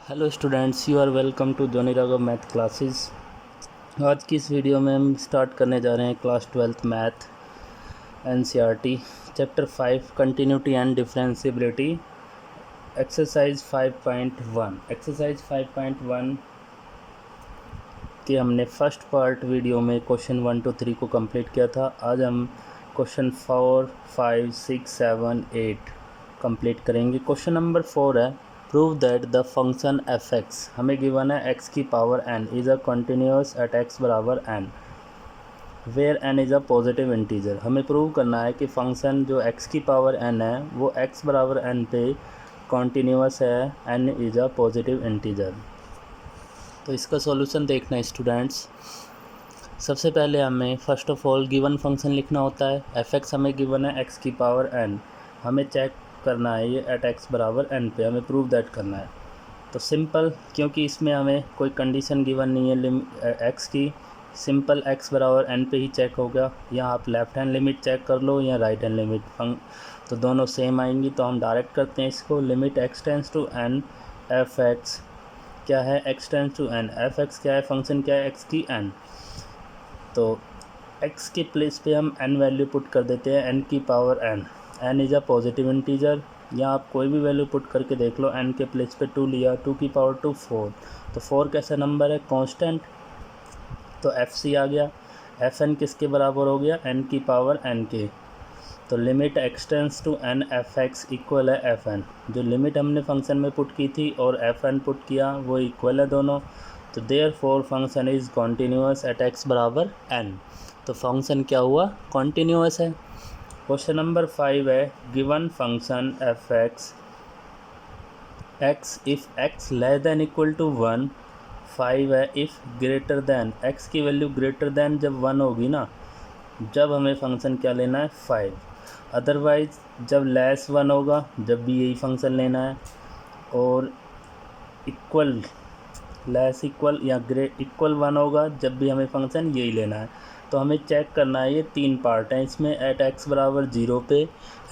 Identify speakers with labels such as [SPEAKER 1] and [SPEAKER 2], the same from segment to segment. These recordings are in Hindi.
[SPEAKER 1] Hello students, you are welcome to Johnny Raghav math classes. आज की इस वीडियो में हम स्टार्ट करने जा रहे हैं class 12th math NCERT chapter 5 continuity and differentiability exercise 5.1। Exercise 5.1 के हमने फर्स्ट पार्ट वीडियो में क्वेश्चन 1 to 3 को कंप्लीट किया था। आज हम क्वेश्चन 4, 5, 6, 7, 8 कंप्लीट करेंगे। क्वेश्चन नंबर 4 है prove that the function f x, हमें गिवन है एक्स की power n is a continuous at x बराबर n where n is a positive integer. हमें प्रूव करना है कि फंक्शन जो एक्स की पावर एन है वो एक्स बराबर एन पे कॉन्टीन्यूस है, n is a positive integer. तो इसका सॉल्यूशन देखना है स्टूडेंट्स। सबसे पहले हमें first of all given function लिखना होता है। एफ एक्स हमें गिवन है एक्स की पावर एन, हमें चेक करना है ये एट एक्स बराबर एन पे, हमें प्रूव दैट करना है। तो सिंपल, क्योंकि इसमें हमें कोई कंडीशन गिवन नहीं है एक्स की, सिंपल एक्स बराबर एन पे ही चेक होगा। यहाँ आप लेफ़्ट हैंड लिमिट चेक कर लो या राइट हैंड लिमिट, तो दोनों सेम आएंगी। तो हम डायरेक्ट करते हैं इसको। Limit x tends to n f x क्या है, x tends to n, f x क्या है, फंक्शन क्या है, एक्स की एन। तो एक्स के प्लेस पे हम एन वैल्यू पुट कर देते हैं, एन की power n, n is a positive integer. या आप कोई भी वैल्यू पुट करके देख लो। एन के प्लेस पे 2 लिया, 2 की पावर 2 4, तो 4 कैसा नंबर है, कांस्टेंट। तो एफ सी आ गया। एफ एन किसके बराबर हो गया, एन की पावर एन के। तो limit x tends to n f x equal है एफ एन। जो लिमिट हमने फंक्शन में पुट की थी और एफ एन पुट किया वो इक्वल है दोनों। तो therefore function is continuous at x बराबर एन। तो फंक्शन क्या हुआ, कॉन्टीन्यूअस है। क्वेश्चन नंबर 5 है given function f x x if x less than equal to 1। 5 है इफ़ ग्रेटर दैन, एक्स की वैल्यू ग्रेटर दैन जब 1 होगी ना, जब हमें फंक्शन क्या लेना है 5। अदरवाइज जब लेस 1 होगा जब भी यही फंक्शन लेना है, और इक्वल लेस इक्वल या ग्रेट इक्वल 1 होगा जब भी हमें फंक्शन यही लेना है। तो हमें चेक करना है, ये 3 पार्ट हैं इसमें। एट एक्स बराबर 0 पे,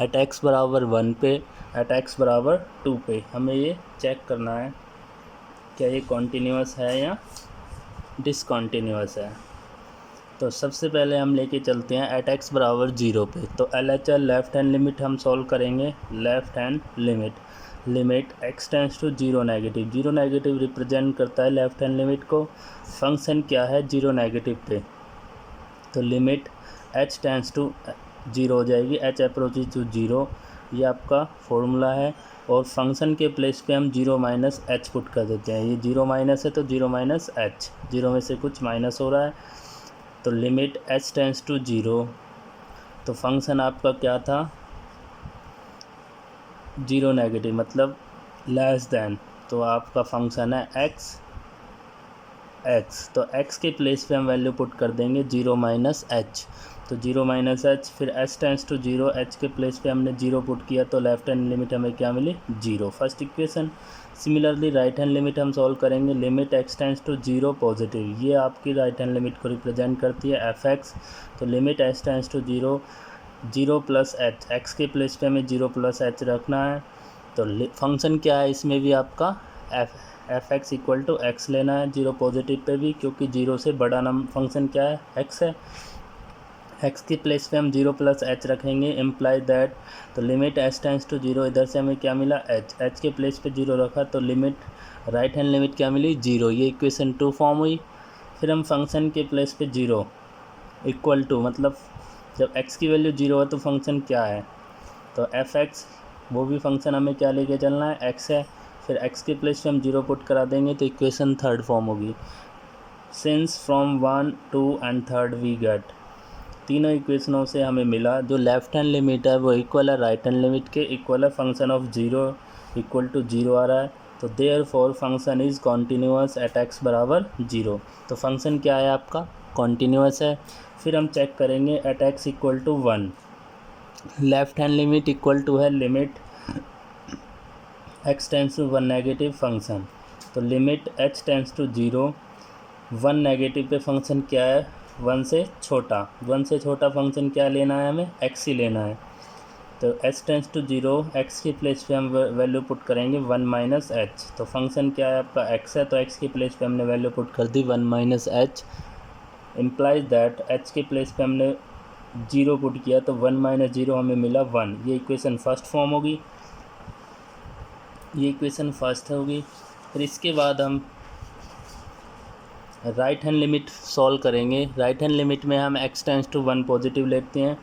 [SPEAKER 1] एट एक्स बराबर 1 पे, एट एक्स बराबर 2 पे हमें ये चेक करना है क्या ये कॉन्टीन्यूअस है या डिसकॉन्टीन्यूअस है। तो सबसे पहले हम लेके चलते हैं एट एक्स बराबर 0 पे। तो L H L left hand limit हम सॉल्व करेंगे। Left hand limit x tends to 0 negative, 0 negative represent करता है लेफ़्ट हैंड लिमिट को। फंक्शन क्या है 0 नेगेटिव पे, तो लिमिट एच टेंस टू 0 हो जाएगी, एच अप्रोचेज टू 0, ये आपका फॉर्मूला है। और फंक्शन के प्लेस पे हम 0 माइनस एच पुट कर देते हैं। ये 0 माइनस है तो 0 माइनस एच, 0 में से कुछ माइनस हो रहा है। तो लिमिट एच टेंस टू 0, तो फंक्शन आपका क्या था 0 नेगेटिव मतलब लेस दैन, तो आपका फंक्शन है एक्स। तो एक्स के प्लेस पे हम वैल्यू पुट कर देंगे 0 माइनस एच, तो 0 माइनस एच, फिर एच टेंस टू 0, एच के प्लेस पे हमने 0 पुट किया तो लेफ्ट हैंड लिमिट हमें क्या मिली 0, first equation. Similarly right hand limit हम सॉल्व करेंगे। Limit x tends to 0 positive, ये आपकी राइट हैंड लिमिट को रिप्रेजेंट करती है एफ एक्स। तो limit x tends to 0, 0 plus h, x के प्लेस पे हमें 0 प्लस एच रखना है। तो फंक्शन क्या है इसमें भी आपका f x equal to x लेना है 0 पॉजिटिव पे भी, क्योंकि 0 से बड़ा फंक्शन क्या है एक्स है। एक्स की प्लेस पे हम 0 प्लस एच रखेंगे, इम्प्लाई दैट। तो लिमिट एच टेंस टू 0, इधर से हमें क्या मिला एच के प्लेस पे 0 रखा तो लिमिट राइट हैंड लिमिट क्या मिली 0, ये इक्वेशन 2 फॉर्म हुई। फिर हम फंक्शन के प्लेस पे 0 इक्वल टू, मतलब जब एक्स की वैल्यू 0 है तो फंक्शन क्या है, तो एफ एक्स, वो भी फंक्शन हमें क्या लेके चलना है एक्स है। फिर एक्स के प्लेस पे हम 0 पुट करा देंगे तो इक्वेशन 3 फॉर्म होगी। Since from 1, 2 and 3 we get, तीनों इक्वेशनों से हमें मिला जो लेफ्ट हैंड लिमिट है वो इक्वल है राइट हैंड लिमिट के, इक्वल है फंक्शन ऑफ 0 इक्वल टू 0 आ रहा है। तो therefore function is continuous at x बराबर 0। तो फंक्शन क्या है आपका कॉन्टीन्यूअस है। फिर हम चेक करेंगे at x equal to 1, left hand limit equal to है limit x tends to 1 negative function. तो limit h tends to 0, 1 negative पे फंक्शन क्या है 1 से छोटा, 1 से छोटा फंक्शन क्या लेना है हमें एक्स ही लेना है। तो h टेंस टू 0, x की प्लेस पे हम वैल्यू पुट करेंगे 1 माइनस एच। तो फंक्शन क्या है आपका x है, तो x की प्लेस पे हमने वैल्यू पुट कर दी 1 minus H. Implies that h की प्लेस पे हमने 0 पुट किया तो 1 माइनस 0 हमें मिला 1। ये इक्वेशन फर्स्ट फॉर्म होगी, ये इक्वेशन फर्स्ट होगी। फिर इसके बाद हम राइट हैंड लिमिट सॉल्व करेंगे। राइट हैंड लिमिट में हम x टेंस टू 1 पॉजिटिव लेते हैं।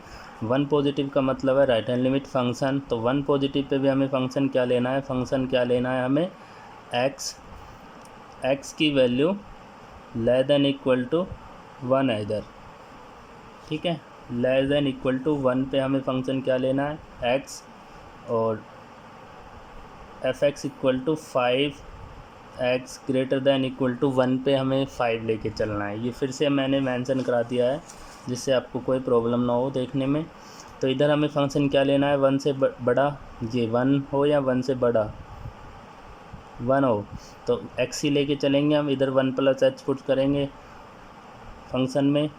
[SPEAKER 1] 1 पॉजिटिव का मतलब है राइट हैंड लिमिट फंक्शन। तो 1 पॉजिटिव पे भी हमें फंक्शन क्या लेना है, फंक्शन क्या लेना है हमें, x की value less than equal to 1 है इधर, ठीक है। लेस देन इक्वल टू 1 पे हमें फंक्शन क्या लेना है, x, और fx equal to 5, x greater than equal to 1 पे हमें 5 लेके चलना है। ये फिर से मैंने मेंशन करा दिया है जिससे आपको कोई प्रॉब्लम ना हो देखने में। तो इधर हमें फंक्शन क्या लेना है, 1 से बड़ा, ये 1 हो या 1 से बड़ा, 1 हो तो x ही लेके चलेंगे हम। इधर 1 प्लस एच पुट करेंगे फंक्शन में,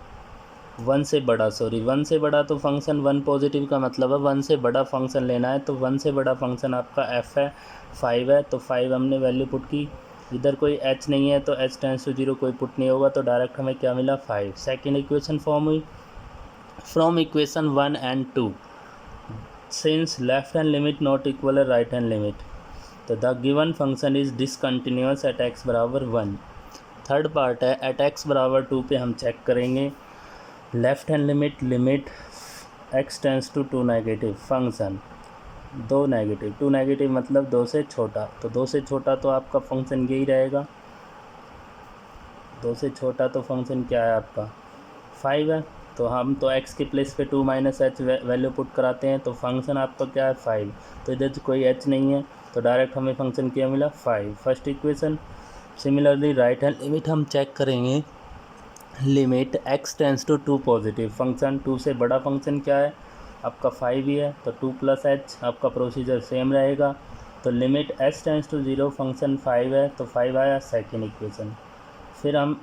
[SPEAKER 1] 1 से बड़ा, 1 से बड़ा, तो फंक्शन 1 पॉजिटिव का मतलब है 1 से बड़ा फंक्शन लेना है। तो 1 से बड़ा फंक्शन आपका f है, 5 है, तो 5 हमने वैल्यू पुट की। इधर कोई h नहीं है तो h टेंस टू 0 कोई पुट नहीं होगा, तो डायरेक्ट हमें क्या मिला, 5। सेकेंड इक्वेशन फॉर्म हुई from equation 1 and 2 since left hand limit not equal right hand limit, तो the given function is discontinuous at x बराबर 1। थर्ड पार्ट है एट x बराबर 2 पे हम चेक करेंगे left hand limit x tends to 2 negative function, 2 negative, 2 negative मतलब 2 से छोटा, तो 2 से छोटा तो आपका फंक्शन यही रहेगा। 2 से छोटा तो फंक्शन क्या है आपका 5 है, तो हम तो x के प्लेस पे 2 माइनस एच वैल्यू पुट कराते हैं, तो फंक्शन आपका क्या है 5। तो इधर तो कोई h नहीं है तो डायरेक्ट हमें फंक्शन क्या मिला 5, first equation. Similarly right hand limit हम चेक करेंगे, limit x tends to 2 positive function, 2 से बड़ा फंक्शन क्या है आपका 5 ही है, तो 2 प्लस एच आपका प्रोसीजर सेम रहेगा। तो limit h tends to 0 function 5 है, तो 5 आया सेकेंड इक्वेशन। फिर हम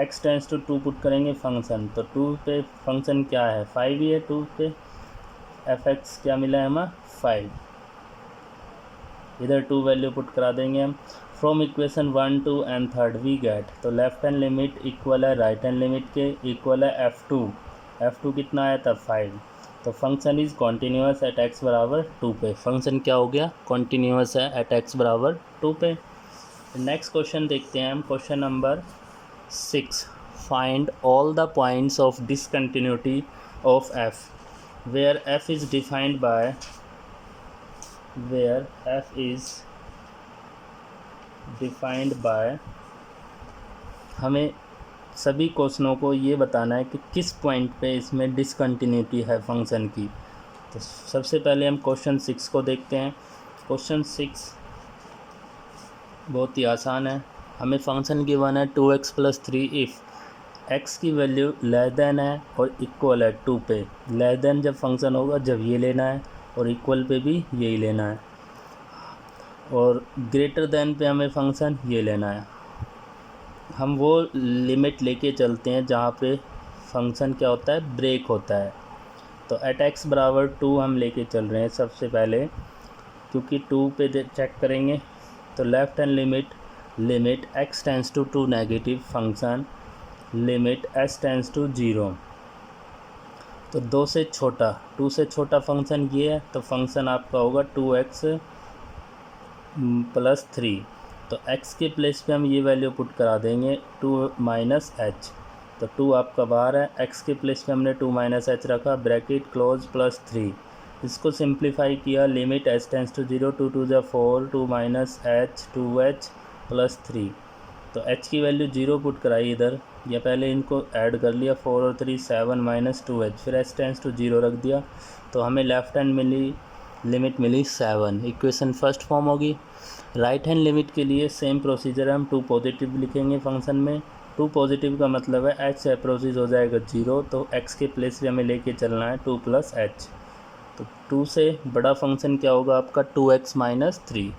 [SPEAKER 1] x टेंस टू 2 पुट करेंगे फंक्शन, तो 2 पे फंक्शन क्या है 5 ही है, 2 पे fx क्या मिला है हमें 5, इधर 2 वैल्यू पुट करा देंगे हम। From equation 1, 2 and 3 we get, तो लेफ्ट हैंड लिमिट इक्वल है राइट हैंड लिमिट के, इक्वल है f2 कितना आया था 5। तो function is continuous at x बराबर 2 पे, फंक्शन क्या हो गया कॉन्टीन्यूअस है एट x बराबर 2 पे। नेक्स्ट क्वेश्चन देखते हैं हम, question number 6, find all the points of discontinuity of f where f is defined by, where f is defined by, हमें सभी क्वेश्चनों को ये बताना है कि किस पॉइंट पे इसमें डिसकंटिन्यूटी है फंक्शन की। तो सबसे पहले हम क्वेश्चन 6 को देखते हैं। क्वेश्चन 6 बहुत ही आसान है, हमें फंक्शन गिवन है 2x प्लस 3 इफ़ x की वैल्यू लेस देन है और इक्वल है 2 पे। लेस देन जब फंक्शन होगा जब ये लेना है, और इक्वल पे भी यही लेना है, और ग्रेटर देन पे हमें फंक्शन ये लेना है। हम वो लिमिट लेके चलते हैं जहाँ पे फंक्शन क्या होता है ब्रेक होता है। तो एट x बराबर 2 हम लेके चल रहे हैं सबसे पहले, क्योंकि 2 पे चेक करेंगे। तो left hand limit x tends to 2 negative function, limit s tends to 0, तो 2 से छोटा फंक्शन ये है, तो फंक्शन आपका होगा 2x प्लस 3। तो x के प्लेस पे हम ये वैल्यू पुट करा देंगे 2 माइनस एच, तो 2 आपका बाहर है, x के प्लेस पे हमने 2 माइनस एच रखा, ब्रैकेट क्लोज प्लस 3। इसको सिंप्लीफाई किया, limit h tends to 0, 2 2 4, 2 minus h 2h plus 3। तो h की वैल्यू 0 पुट कराई इधर, या पहले इनको ऐड कर लिया, 4 और 3 7 माइनस 2h, फिर h टेंस टू 0 रख दिया, तो हमें लेफ्ट हैंड लिमिट मिली 7। इक्वेशन फर्स्ट फॉर्म होगी। राइट हैंड लिमिट के लिए सेम प्रोसीजर है, हम 2 पॉजिटिव लिखेंगे फंक्शन में। 2 पॉजिटिव का मतलब है h अप्रोचेज हो जाएगा 0, तो x के प्लेस पे हमें लेके चलना है 2 प्लस एच। तो 2 से बड़ा फंक्शन क्या होगा आपका 2x माइनस 3,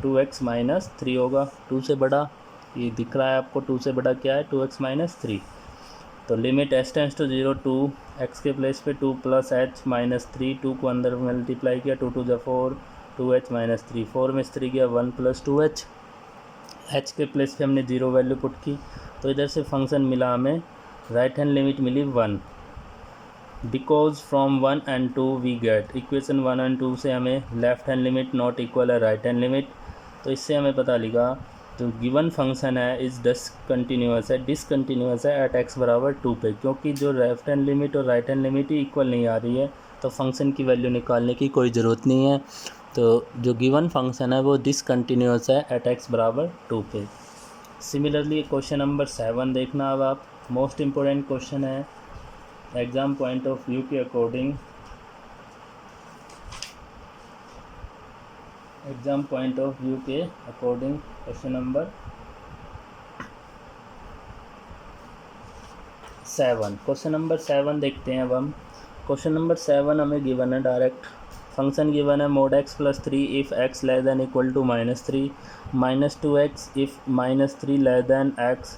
[SPEAKER 1] 2x माइनस 3 होगा। 2 से बड़ा ये दिख रहा है आपको, 2 से बड़ा क्या है 2x माइनस 3। तो limit s tends to 0 two x के प्लेस पे 2 प्लस एच माइनस 3, 2 को अंदर मल्टीप्लाई किया, 2 2 4, 2h माइनस 3, 4 में 3 गया 1 प्लस 2h, एच के प्लेस पे हमने 0 वैल्यू पुट की, तो इधर से फंक्शन मिला हमें, राइट हैंड लिमिट मिली 1, because from 1 and 2 we get, equation 1 and 2 से हमें left hand limit not equal है राइट हैंड लिमिट, तो इससे हमें पता लगा जो गिवन फंक्शन है इस डिसकंटिन्यूअस है एट एक्स बराबर 2 पे, क्योंकि जो लेफ्ट हैंड लिमिट और राइट हैंड लिमिट ही इक्वल नहीं आ रही है तो फंक्शन की वैल्यू निकालने की कोई ज़रूरत नहीं है। तो जो गिवन फंक्शन है वो डिसकंटिन्यूअस है एट एक्स बराबर 2 पे। सिमिलरली क्वेश्चन नंबर 7 देखना अब आप, मोस्ट इम्पोर्टेंट क्वेश्चन है एग्ज़ाम पॉइंट ऑफ व्यू के according, exam point of view के according question number 7। Question number 7 देखते हैं अब हम। क्वेश्चन नंबर 7 हमें गिवन है डायरेक्ट, फंक्शन गिवन है mod x plus 3 if x less than equal to -3, -2x if -3 less than x,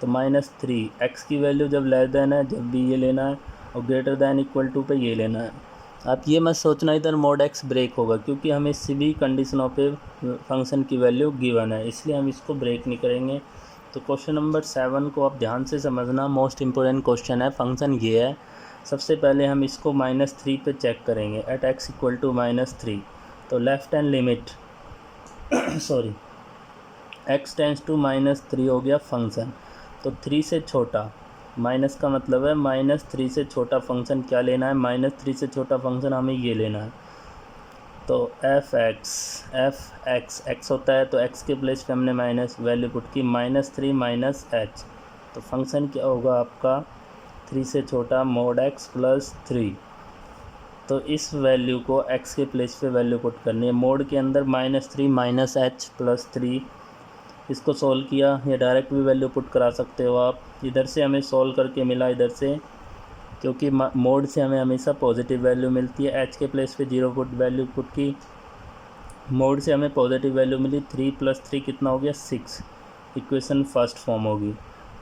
[SPEAKER 1] तो -3 एक्स की वैल्यू जब लेस दैन है जब भी ये लेना है, और ग्रेटर दैन इक्वल टू पे ये लेना है। आप ये मत सोचना इधर मोड एक्स ब्रेक होगा, क्योंकि हमें सभी कंडीशनों पे फंक्शन की वैल्यू गिवन है, इसलिए हम इसको ब्रेक नहीं करेंगे। तो क्वेश्चन नंबर 7 को आप ध्यान से समझना, मोस्ट इम्पोर्टेंट क्वेश्चन है। फंक्शन ये है, सबसे पहले हम इसको -3 पे चेक करेंगे एट एक्स इक्वल टू -3, तो left hand limit sorry x tends to -3 हो गया फंक्शन, तो 3 से छोटा, माइनस का मतलब है -3 से छोटा फंक्शन क्या लेना है, -3 से छोटा फंक्शन हमें ये लेना है। तो एफ एक्स होता है, तो एक्स के प्लेस पे हमने माइनस वैल्यू पुट की, -3 माइनस एच, तो फंक्शन क्या होगा आपका 3 से छोटा मोड एक्स प्लस 3। तो इस वैल्यू को एक्स के प्लेस पे वैल्यू पुट करनी है, मोड के अंदर -3 माइनस एच प्लस 3, इसको सॉल्व किया, या डायरेक्ट भी वैल्यू पुट करा सकते हो आप। इधर से हमें सॉल्व करके मिला इधर से, क्योंकि मोड से हमें हमेशा पॉजिटिव वैल्यू मिलती है, एच के प्लेस पे 0 पुट वैल्यू पुट की, मोड से हमें पॉजिटिव वैल्यू मिली, 3 + 3 कितना हो गया 6, इक्वेशन फर्स्ट फॉर्म होगी।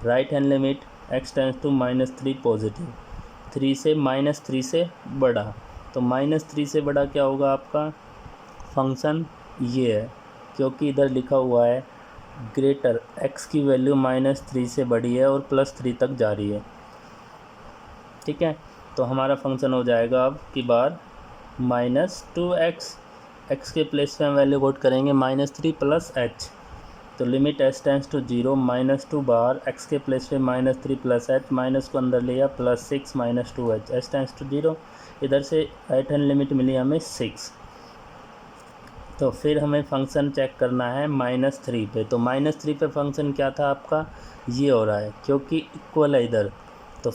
[SPEAKER 1] Right hand limit x tends to -3 positive, 3 से बड़ा, तो -3 से बड़ा क्या होगा आपका फंक्शन ये है, क्योंकि इधर लिखा हुआ है ग्रेटर, एक्स की वैल्यू -3 से बड़ी है और +3 तक जा रही है, ठीक है। तो हमारा फंक्शन हो जाएगा अब की बार -2x, एक्स के प्लेस पे हम वैल्यू पुट करेंगे -3 + h, तो लिमिट एस टेंस टू 0, -2 बार एक्स के प्लेस पे -3 + h, माइनस को अंदर लिया +6 -2h, एस टेंस टू 0, इधर से राइट हैंड लिमिट मिली हमें 6। तो फिर हमें फंक्शन चेक करना है -3 पे, तो -3 पे फंक्शन क्या था आपका ये हो रहा है, क्योंकि इक्वल है इधर, तो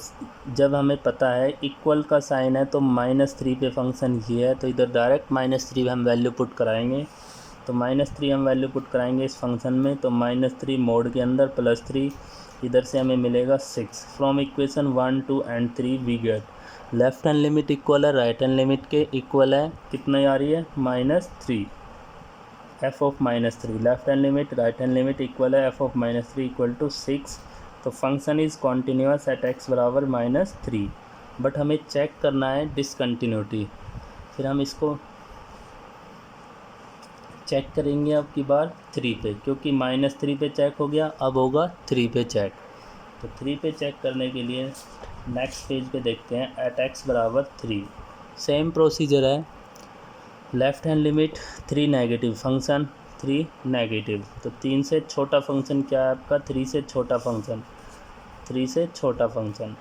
[SPEAKER 1] जब हमें पता है इक्वल का साइन है तो -3 पे फंक्शन ये है, तो इधर डायरेक्ट -3 हम वैल्यू पुट कराएंगे, तो -3 हम वैल्यू पुट कराएंगे इस फंक्शन में, तो -3 मोड के अंदर +3, इधर से हमें मिलेगा 6। From equation 1, 2 and 3 we get left hand limit equal है राइट हैंड लिमिट के, इक्वल है कितना आ रही है -3, f of -3, left hand limit right hand limit equal है, f ऑफ -3 इक्वल टू 6, तो function is continuous at x बराबर -3, बट हमें चेक करना है डिसकंटिन्यूटी। फिर हम इसको चेक करेंगे अब की बार 3 पे, क्योंकि -3 पे चेक हो गया, अब होगा 3 पे चेक। तो 3 पे चेक करने के लिए नेक्स्ट पेज पे देखते हैं एट x बराबर 3, सेम प्रोसीजर है, left hand limit 3 negative function 3 negative, तो 3 से छोटा फंक्शन क्या है आपका 3 से छोटा फंक्शन, 3 से छोटा फंक्शन,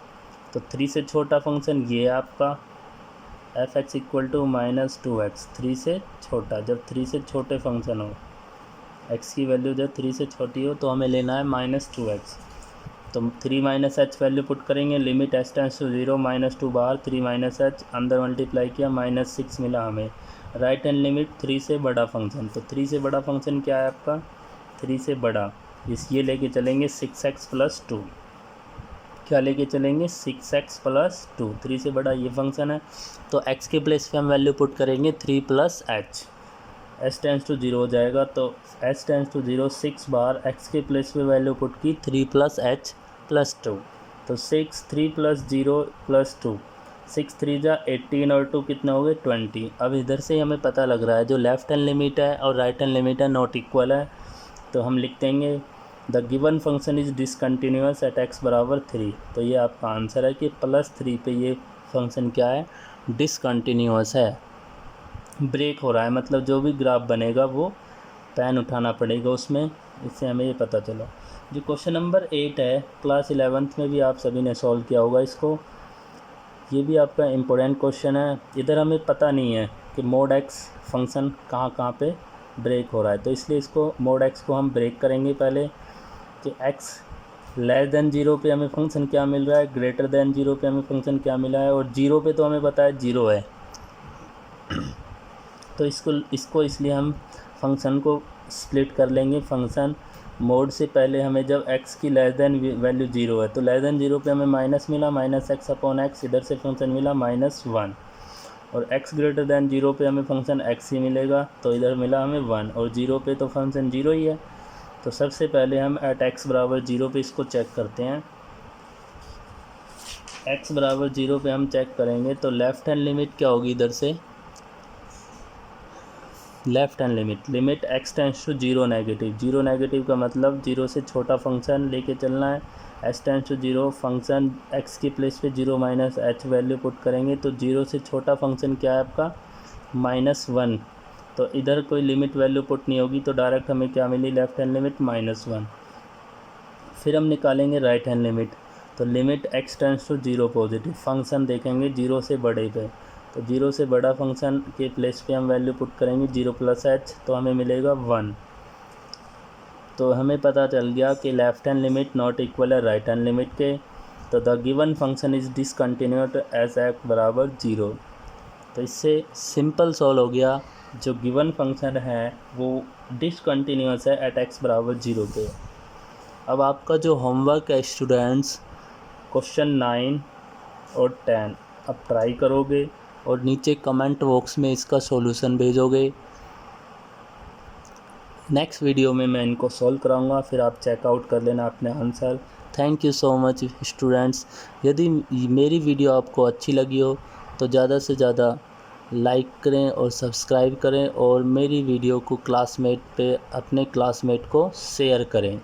[SPEAKER 1] तो 3 से छोटा फंक्शन ये है आपका f x equal to -2x, 3 से छोटा, जब 3 से छोटे फंक्शन हो, x की वैल्यू जब 3 से छोटी हो तो हमें लेना है -2x, तो 3 - h वैल्यू पुट करेंगे, लिमिट एस टेंस टू 0, -2 बाहर 3 - h अंदर मल्टीप्लाई किया, -6 मिला हमें। राइट हैंड लिमिट 3 से बड़ा फंक्शन, तो 3 से बड़ा फंक्शन क्या है आपका 3 से बड़ा, ये लेके चलेंगे 6x + 2, क्या लेके चलेंगे 6x + 2, 3 से बड़ा ये फंक्शन है, तो x के प्लेस पे हम वैल्यू पुट करेंगे 3 + h, s टेंस टू 0 हो जाएगा, तो s टेंस टू 0 6 बार x के प्लेस पे वैल्यू पुट की 3 + h + 2, तो 6 3 प्लस 0 प्लस 2, 6 3 जा 18 और 2 कितना हो गए 20। अब इधर से हमें पता लग रहा है जो लेफ़्ट हैंड लिमिट है और राइट हैंड लिमिट है नॉट इक्वल है, तो हम लिख देंगे the given function is discontinuous at x बराबर 3। तो ये आपका आंसर है कि +3 पे ये फंक्शन क्या है, डिसकंटिन्यूअस है, ब्रेक हो रहा है, मतलब जो भी ग्राफ बनेगा वो पेन उठाना पड़ेगा उसमें, इससे हमें ये पता चला। जो क्वेश्चन नंबर 8 है क्लास 11th में भी आप सभी ने सॉल्व किया होगा इसको, ये भी आपका इम्पोर्टेंट क्वेश्चन है। इधर हमें पता नहीं है कि मोड x फंक्शन कहाँ कहाँ पे ब्रेक हो रहा है, तो इसलिए इसको मोड x को हम ब्रेक करेंगे पहले कि x लेस देन 0 पे हमें फंक्शन क्या मिल रहा है, ग्रेटर देन 0 पे हमें फंक्शन क्या मिला है, और 0 पे तो हमें पता है 0 है। तो इसको इसलिए हम फंक्शन को स्प्लिट कर लेंगे। फंक्शन मोड से पहले हमें जब x की लेस देन वैल्यू 0 है, तो लेस देन 0 पे हमें माइनस मिला, -x/x, इधर से फंक्शन मिला -1, और x ग्रेटर देन 0 पे हमें फंक्शन x ही मिलेगा, तो इधर मिला हमें 1, और 0 पे तो फंक्शन 0 ही है। तो सबसे पहले हम एट x बराबर 0 पे इसको चेक करते हैं। x बराबर 0 पे हम चेक करेंगे तो लेफ़्ट हैंड लिमिट क्या होगी, इधर से left hand limit x tends to 0 negative, 0 negative का मतलब 0 से छोटा फंक्शन लेके चलना है। s tends to 0 function x की प्लेस पे 0 माइनस h वैल्यू पुट करेंगे, तो 0 से छोटा फंक्शन क्या है आपका -1, तो इधर कोई लिमिट वैल्यू पुट नहीं होगी, तो डायरेक्ट हमें क्या मिली, लेफ़्ट हैंड लिमिट -1। फिर हम निकालेंगे राइट हैंड लिमिट, तो limit x tends to 0 positive, function देखेंगे 0 से बड़े पे, तो 0 से बड़ा फंक्शन के प्लेस पे हम वैल्यू पुट करेंगे 0 + h, तो हमें मिलेगा 1। तो हमें पता चल गया कि left hand limit not equal है राइट हैंड लिमिट के, तो the given function is discontinuous as x बराबर 0। तो इससे सिंपल सॉल्व हो गया, जो गिवन फंक्शन है वो डिसकंटिन्यूअस है एट x बराबर 0 पे। अब आपका जो होमवर्क है स्टूडेंट्स, क्वेश्चन 9 और 10 अब ट्राई करोगे और नीचे कमेंट बॉक्स में इसका सॉल्यूशन भेजोगे। नेक्स्ट वीडियो में मैं इनको सॉल्व कराऊंगा, फिर आप चेकआउट कर लेना अपने answer. Thank you so much students. यदि मेरी वीडियो आपको अच्छी लगी हो तो ज़्यादा से ज़्यादा लाइक करें और सब्सक्राइब करें, और मेरी वीडियो को अपने क्लासमेट को शेयर करें।